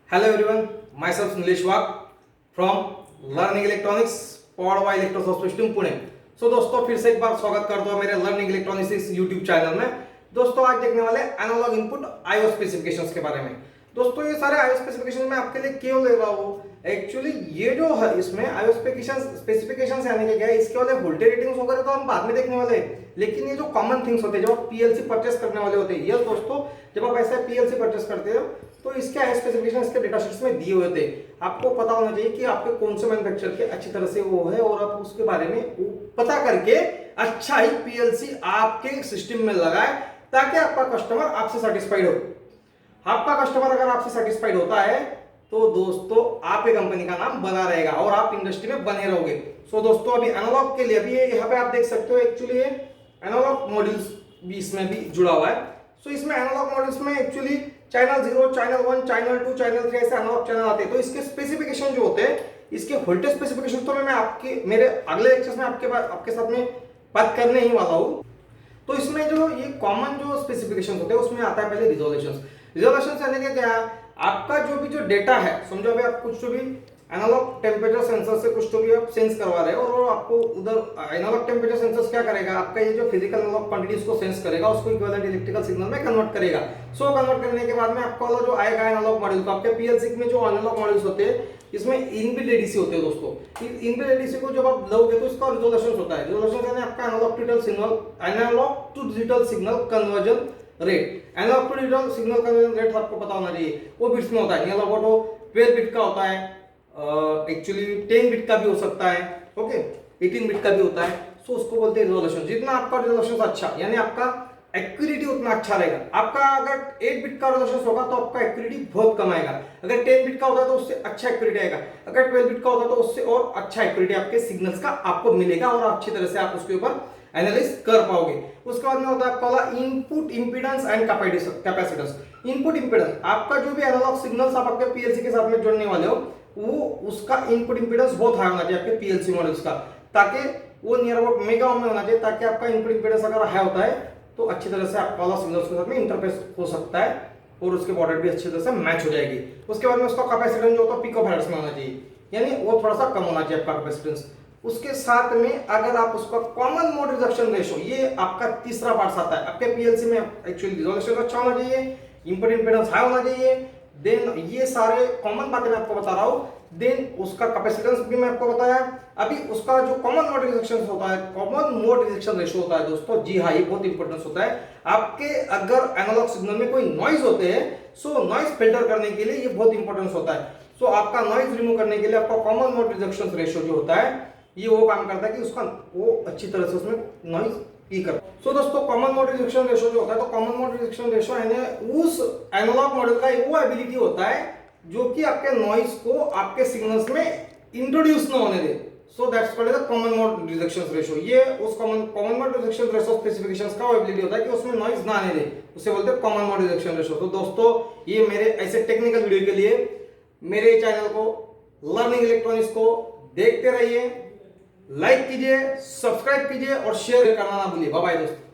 Hello everyone, myself Nilesh from Learning Electronics powered by Lecture-12 Pune. सो दोस्तों फिर से एक बार स्वागत करता हूँ मेरे लर्निंग इलेक्ट्रॉनिक्स यूट्यूब चैनल में। दोस्तों आज देखने वाले एनालॉग इनपुट आईओ स्पेसिफिकेशंस के बारे में। दोस्तों ये सारे आईओ स्पेसिफिकेशन मैं आपके लिए क्यों ले रहा हूँ, एक्चुअली ये जो है इसमें आईओ स्पेसिफिकेशंस यानी कि क्या है, इसके वाले वोल्टेज रेटिंग्स वगैरह तो हम बाद में देखने वाले हैं, लेकिन ये जो कॉमन थिंग्स होते हैं जब आप पीएलसी परचेस करने वाले होते हैं, यस दोस्तों, जब आप ऐसा पीएलसी परचेस करते हो तो इसके आईओ स्पेसिफिकेशन इसके डेटा शीट्स में दिए हुए थे। आपको पता होना चाहिए कि आपके कौन से मैन्युफैक्चरर के अच्छी तरह से वो है और आप उसके बारे में पता करके अच्छा ही पीएलसी आपके सिस्टम में लगाए ताकि आपका कस्टमर आपसे सेटिस्फाइड हो। आपका कस्टमर अगर आपसे सेटिस्फाइड होता है तो दोस्तों आपकी कंपनी का नाम बना रहेगा और आप इंडस्ट्री में बने रहोगे। सो दोस्तों अभी एनालॉग के लिए अभी यहाँ पे आप देख सकते हो एक्चुअली एनालॉग मॉड्यूल्स भी इसमें भी जुड़ा हुआ है। सो इसमें एनालॉग मॉड्यूल्स में actually channel 0, channel 1, channel 2, channel 3 ऐसे एनालॉग चैनल आते हैं। तो इसके स्पेसिफिकेशन जो होते हैं, इसके वोल्टेज स्पेसिफिकेशन तो मैं आपके मेरे अगले लेक्चर्स में आपके साथ में बात करने ही वाला हूँ। तो इसमें जो ये कॉमन जो स्पेसिफिकेशन होते हैं उसमें आता है पहले रिजोल्यूशन यानी कि क्या है, आपका जो डेटा है, समझो अभी आप कुछ भी एनालॉग टेम्परेचर सेंसर से कुछ भी आप सेंस करवा रहे हो और आपको उधर एनालॉग टेम्परेचर सेंसर क्या करेगा, आपका ये जो फिजिकल एनालॉग क्वांटिटीज को सेंस करेगा उसको इक्विवेलेंट इलेक्ट्रिकल सिग्नल में कन्वर्ट करेगा। सो कन्वर्ट करने के बाद में आपका वाला जो आएगा एनालॉग मॉड्यूल, तो आपके पीएलसी में जो एनालॉग मॉड्यूल्स होते हैं इसमें इनबिल्ट एडीसी होते हैं दोस्तों। इनबिल्ट एडीसी को जब आप लोगे तो इसका रिजोल्यूशन होता है। रिजोल्यूशन यानी आपका analogue to digital signal conversion rate. Analogue to digital signal conversion rate आपको पता होना चाहिए, वो बिट्स में होता है। एनालॉग तो 12 बिट का होता है, एक्चुअली 10 बिट का भी हो सकता है, ओके 18 बिट का भी होता है। सो उसको बोलते हैं रिजोल्यूशन। जितना आपका रिजोल्यूशन अच्छा यानी आपका एक्यूरेटी उतना अच्छा रहेगा। आपका अगर 8 बिट का रिजोल्यूशन होगा तो आपका एक्यूरेटी बहुत कम आएगा। अगर 10 बिट का होता है तो उससे अच्छा एक्यूरेटी आएगा। अगर 12 बिट का होता है तो उससे और अच्छा एक्यूरेटी आपके सिग्नल्स का आपको मिलेगा और अच्छी तरह से आप उसके ऊपर एनालाइज कर पाओगे। उसके बाद में होता है आपका input impedance and capacitance. Input impedance आपका जो भी एनालॉग सिग्नल्स आप आपके पीएलसी के साथ में जोड़ने वाले हो वो उसका इनपुट इंपीडेंस बहुत हाई होना चाहिए आपके पीएलसी मॉड्यूल्स का, ताकि वो नियर अबाउट मेगा ओम में होना चाहिए, ताकि आपका इनपुट इंपीडेंस अगर हाई होता है तो अच्छी तरह से आपका वाला सिग्नल्स के साथ में इंटरफेस हो सकता है और उसके बॉर्डर भी अच्छी तरह से मैच हो जाएगी। उसके बाद में उसका कैपेसिटेंस जो होता है पिकोफैराड्स में होना चाहिए, यानी वो थोड़ा सा कम होना चाहिए आपका कैपेसिटेंस। उसके साथ में अगर आप उसका कॉमन मोड रिडक्शन रेशो, ये आपका तीसरा पार्ट आता है आपके पीएलसी में। एक्चुअली रिजोल्यूशन अच्छा होना चाहिए, इनपुट इंपीडेंस हाई होना चाहिए, देन ये सारे कॉमन बातें मैं आपको बता रहा हूं। देन उसका कैपेसिटेंस भी मैं आपको बताया। अभी उसका जो कॉमन मोड रिजेक्शन होता है, कॉमन मोड रिजेक्शन रेशो होता है दोस्तों, जी हाँ ये बहुत इंपॉर्टेंस होता है। आपके अगर एनालॉग सिग्नल में कोई नॉइज होते हैं सो नॉइज फिल्टर करने के लिए ये बहुत इंपॉर्टेंस होता है। सो आपका नॉइज रिमूव करने के लिए आपका कॉमन मोड रिजेक्शन रेशो जो होता है ये वो काम करता है कि उसका वो अच्छी तरह से उसमें नॉइज की कर। सो दोस्तों कॉमन मोड रिजेक्शन रेशो जो होता है, तो कॉमन मोड रिजेक्शन रेशो यानी उस एनालॉग मॉड्यूल का वो एबिलिटी होता है जो कि आपके नॉइज को आपके सिग्नल्स में इंट्रोड्यूस ना होने दे। So that's called the common mode rejection ratio. ये उस common mode rejection ratio specifications का एबिलिटी होता है कि उसमें नॉइज ना आने दे, उसे बोलते हैं कॉमन मोड रिजेक्शन रेशो। तो दोस्तों ये मेरे ऐसे टेक्निकल वीडियो के लिए मेरे चैनल को लर्निंग इलेक्ट्रॉनिक्स को देखते रहिए, लाइक कीजिए, सब्सक्राइब कीजिए और शेयर करना ना भूलिए। बाय बाय दोस्तों।